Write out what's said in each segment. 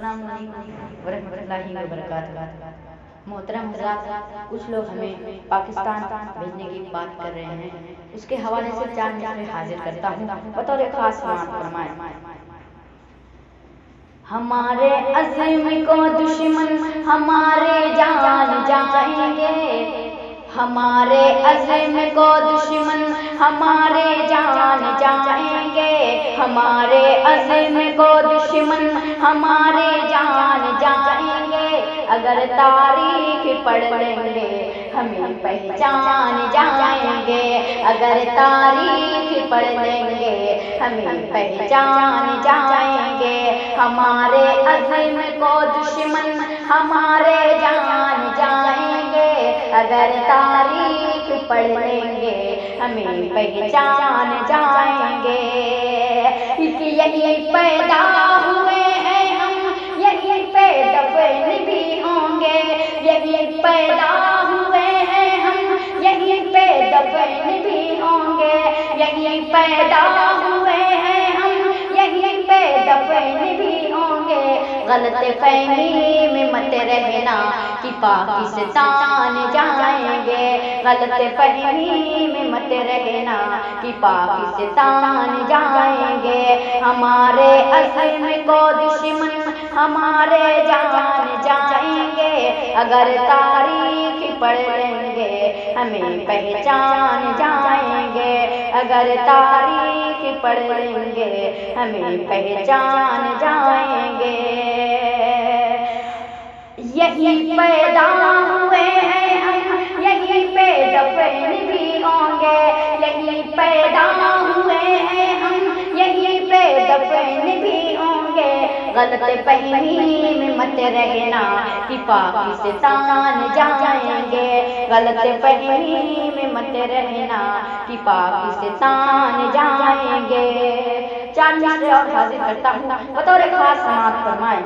السلام علیکم ورحمۃ اللہ وبرکاتہ۔ محترم حضرات، کچھ لوگ ہمیں پاکستان بھیجنے کی بات کر رہے ہیں، اس کے حوالے سے 4 منٹ حاضر کرتا ہوں بطور خاص سماعت فرمائیں۔ ہمارے عزم کو دشمن ہمارے جان جائیں گے، ہمارے عزم کو دشمن ہمارے جان جائیں گے، ہمارے عزم کو دشمن ہمارے جان جائیں گے، اگر تاریخ پڑھ لیں گے ہمیں پہچان جائیں گے، اگر تاریخ پڑھ لیں گے ہمیں پہچان جائیں گے، ہمارے عزم کو دشمن ہمارے جان جائیں گے، اگر تاریخ پڑھ لیں گے ہمیں پہچان جائیں گے، یہی پیدا ہوئے ہیں ہم، یہی پہ دفن بھی ہوں گے، یہی پیدا ہوئے ہیں ہم، یہی پہ دفن بھی ہوں گے، یہی پیدا ہوئے ہیں ہم، یہی پہ دفن بھی ہوں گے، غلط فہمی میں مت رہنا کہ پاکستان جائیں گے، غلط فہمی میں مت رہنا کہ پاکستان جائیں گے، ہمارے عزم کو دشمن ہمارے جان جائیں گے، اگر تاریخ پڑھ لیں گے ہمیں پہچان جائیں گے، اگر تاریخ پڑھ لیں گے ہمیں پہچان جائیں گے، یہی پیدا ہوئے ہیں ہم، یہی پہ دفن بھی ہوں گے، یہی پیدا ہوئے ہیں ہم، یہی پہ دفن بھی ہوں گے، غلط فہمی میں مت رہنا کہ پاکستان جائیں گے، غلط فہمی میں مت رہنا کہ پاکستان جائیں گے، 4 منٹ اور حاضر کرتا ہوں بطور خاص سماعت فرمائیں۔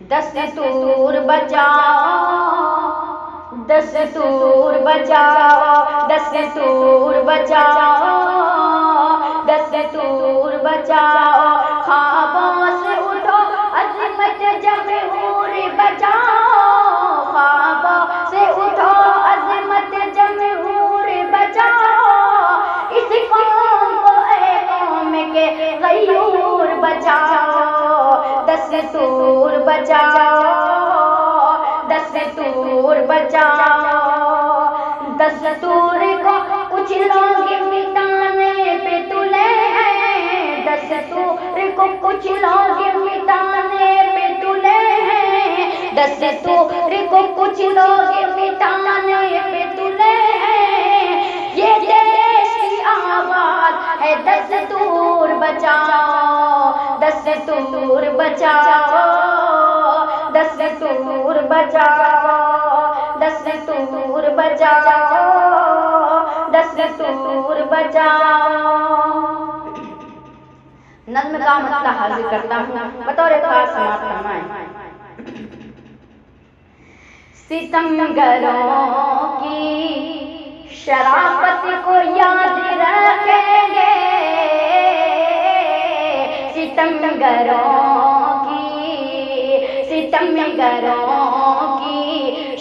دستور بچاؤ، دستور بچاؤ، دستور بچاؤ، دستور بچاؤ، خوابوں سے اٹھو عظمت جمہور بچاؤ، خوابوں سے اٹھو عظمت جمہور بچاؤ، اس قوم کو اے قوم کے غیور بچاؤ، دستور بچاؤ، دستور بچاؤ، دستور کو کچھ لوگ مٹانے پہ تلے ہیں، دستور کو کچھ لوگ مٹانے پہ تلے ہیں، دستور کو کچھ لوگ مٹانے پہ تلے ہیں، یہ دیش کی آواز ہے دستور بچاؤ، دستور بچاؤ، دستور بچاؤ، دستور بچاؤ، دستور بچاؤ۔ نظم کا مسئلہ حاضر کرتا ہوں بطور خاص سماعت فرمائیں۔ ستمگروں کی شرافت کو یاد رکھیں گے، ستمگروں کی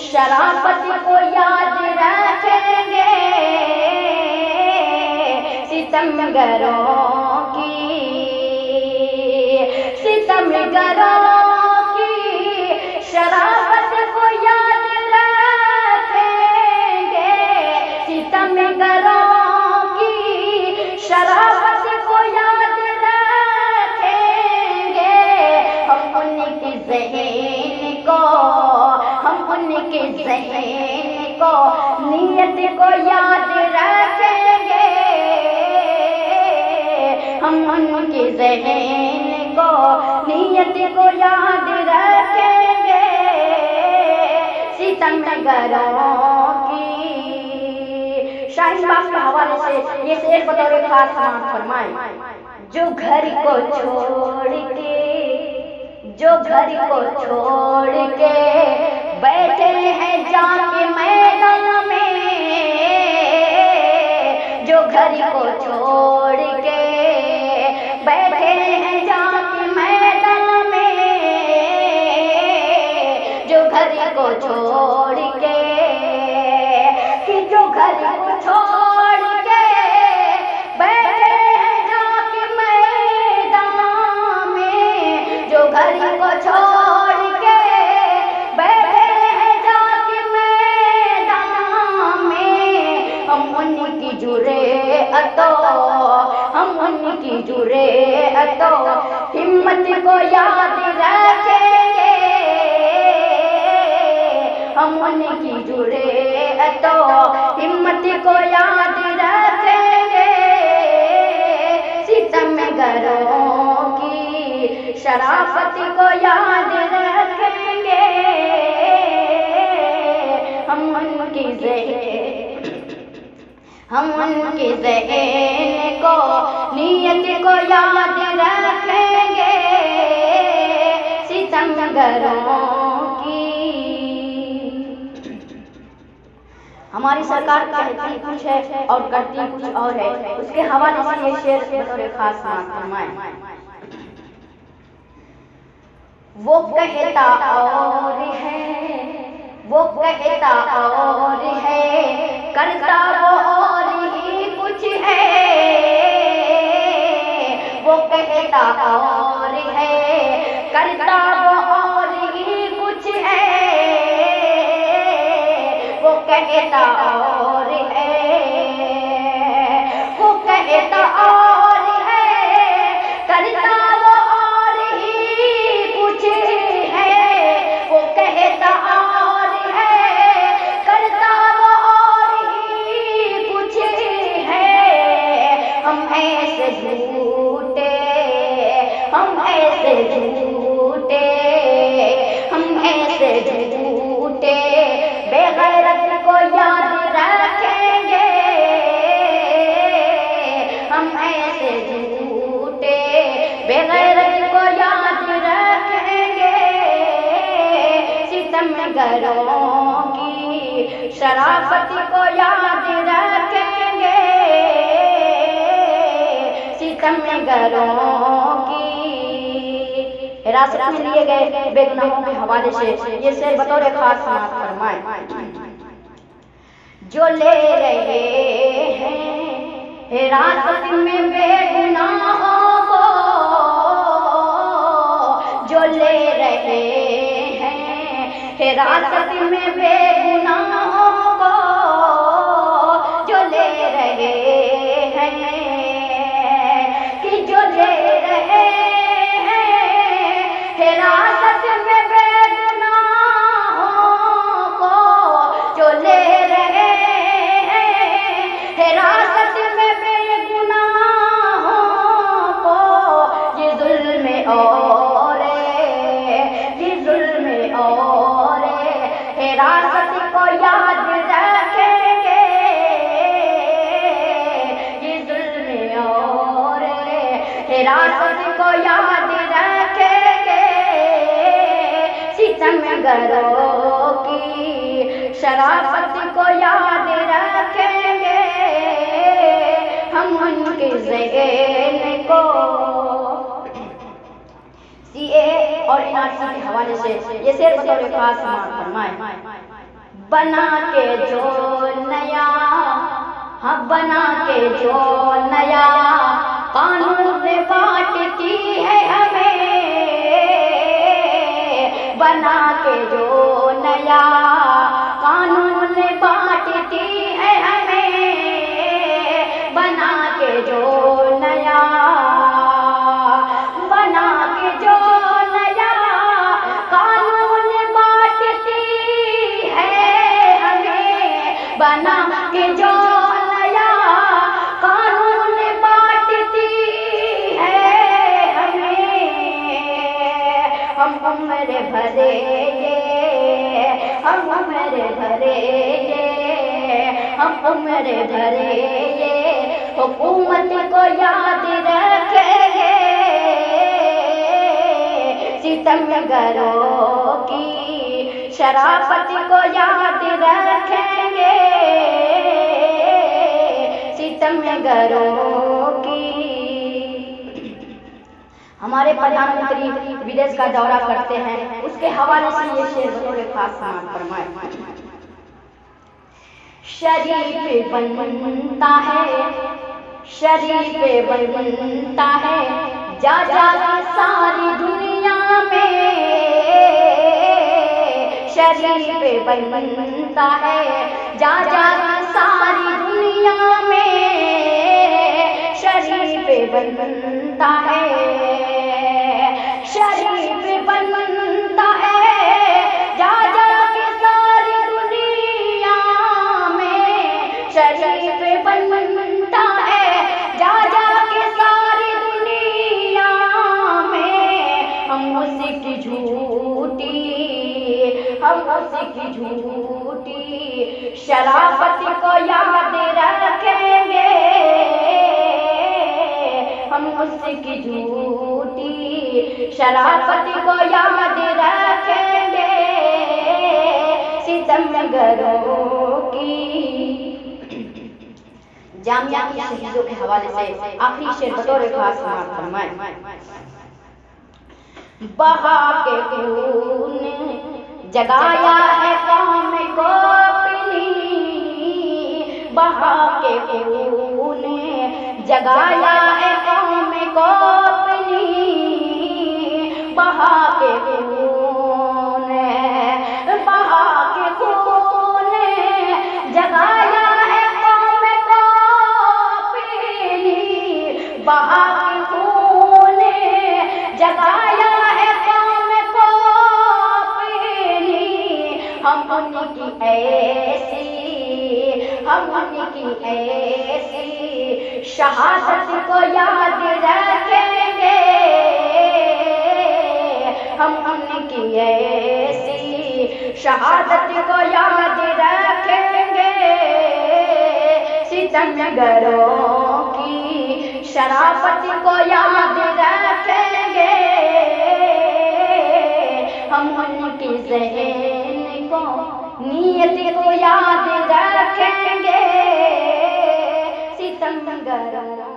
شرافت کو یاد رکھیں گے، ستمگروں کی شرافت کو یاد رکھیں گے، ستمگروں کی شرافت کو یاد رکھیں گے، ہم ان کی ذہن کو، ہم ان کی ذہن کو، نیت کو یاد رکھیں گے، ہم ان کی ذہن کو، نیت کو یاد رکھیں گے، ستمگروں کی۔ شاہین باغ کے حوالے سے یہ شعر بطور خاص سماعت فرمائیں۔ جو گھر کو چھوڑ کے، جو گھر کو چھوڑ کے بیٹھے ہیں جا کے میدان میں، جو گھر کو چھوڑ کے بیٹھے ہیں جا کے میدان کو چھوڑ کے، کہ جو گھر کو چھوڑ کے بیٹھے ہیں جا کے میدان میں، جو گھر کو چھوڑ کے بیٹھے ہیں جا کے میدان میں، ہم ان کی جرأت ہم ان کی جرأت ہمت کو یاد رکھیں گے، ہم ان کی جرأت ہمت کو یاد رکھیں گے، ستم گروں کی شرافت کو یاد رکھیں گے، ہم ان کی ذہن کو نیت کو یاد رکھیں گے، ستم گروں کی۔ ہماری سرکار کہتی کچھ ہے اور کرتی کچھ اور ہے، اس کے حوالے سے یہ شعر بطور خاص سماعت فرمائیں۔ وہ کہتا اور ہے، وہ کہتا اور ہے، کرتا وہ اور ہی کچھ ہے، وہ کہتا اور ہے، کرتا وہ اور ہی کچھ ہے، وہ کہتا اور ہے، وہ کہتا اور ہے، کرتا وہ اور ہی کچھ ہے، وہ کہتا اور ہے، کرتا وہ اور ہی کچھ ہے، ہم ایسے جھوٹے، ہم ایسے جھوٹے، ہم ایسے جھوٹے بے غیرت کو یاد رکھیں گے، ہم ایسے جھوٹے بے غیرت کو یاد رکھیں گے، ستم گروں کی شرافت کو یاد رکھیں گے، ستم گروں کی۔ حراست میں لیے گئے بے گناہوں کے حوالے سے یہ شعر بطور خاص سماعت فرمائیں۔ جو لے رہے ہیں حراست میں بے گناہوں کو، جو لے رہے ہیں حراست میں بے گناہوں کو، جو لے رہے ہیں، کہ جو لے رہے حراست میں بے گناہوں کو، جو لے رہے حراست میں بے گناہوں کو، یہ ظلم اور یہ ظلم اور حراست کو یاد رکھیں گے، یہ ظلم اور حراست کو یاد رکھیں گے، ستم گروں کی شرافت کو یاد رکھیں گے، ہم ان کے ذہن کو۔ سی اے اور این آر سی کے حوالے سے یہ شعر بطور خاص سماعت فرمائیں۔ بنا کے جو نیا، ہاں بنا کے جو نیا قانون بانٹتی ہے ہمیں، بنا کے جو نیا قانون بانٹتی ہے ہمیں، بنا کے جو نیا، بنا کے جو نیا قانون بانٹتی ہے ہمیں، بنا کے جو نیا قانون بانٹتی ہے ہمیں، ہم عمر بھرے گے، ہم عمر بھرے گے، ہم عمر بھرے گے، حکومت کو یاد رکھیں گے، ستم گروں کی شرافت کو یاد رکھیں گے، ستم گروں کی۔ ہمارے پردھان منتری ودیش کا دورہ کرتے ہیں، اس کے حوالے سے یہ شعر بطور خاص سماعت فرمائے۔ شریف بنتا ہے، شریف بنتا ہے، جا جا کے ساری دنیا میں، شریف بنتا ہے، جا جا کے ساری دنیا میں، شریف بنتا ہے، شریف بنتا ہے، جا جا کے ساری دنیا میں، شریف بنتا ہے، جا جا کے ساری دنیا میں، ہم اس کی جھوٹی، ہم اس کی جھوٹی شرافت کو یاد رکھیں گے، ہم اس کی جھوٹی شرافت کو یاد رکھیں گے، ستمگروں کی۔ جامعہ کے شہیدوں کے حوالے سے آخری شعر بطور خاص سماعت فرمائے۔ بہا کے خون جگایا ہے قوم کو اپنی، بہا کے خون جگایا ہے قوم کو اپنی، بہا کے خون، بہا کے خون جگایا ہے قوم کو اپنی، بہا کے خون جگایا ہے قوم کو اپنی، ہم ان کی ایسی، ہم ان کی ایسی شہادت کو یاد رکھیں گے، ہم ان کی ایسی شہادت کو یاد رکھیں گے، ستمگروں کی شرافت کو یاد رکھیں گے، ہم ان کی ذہن کو، نیت کو یاد رکھیں گے، ستمگروں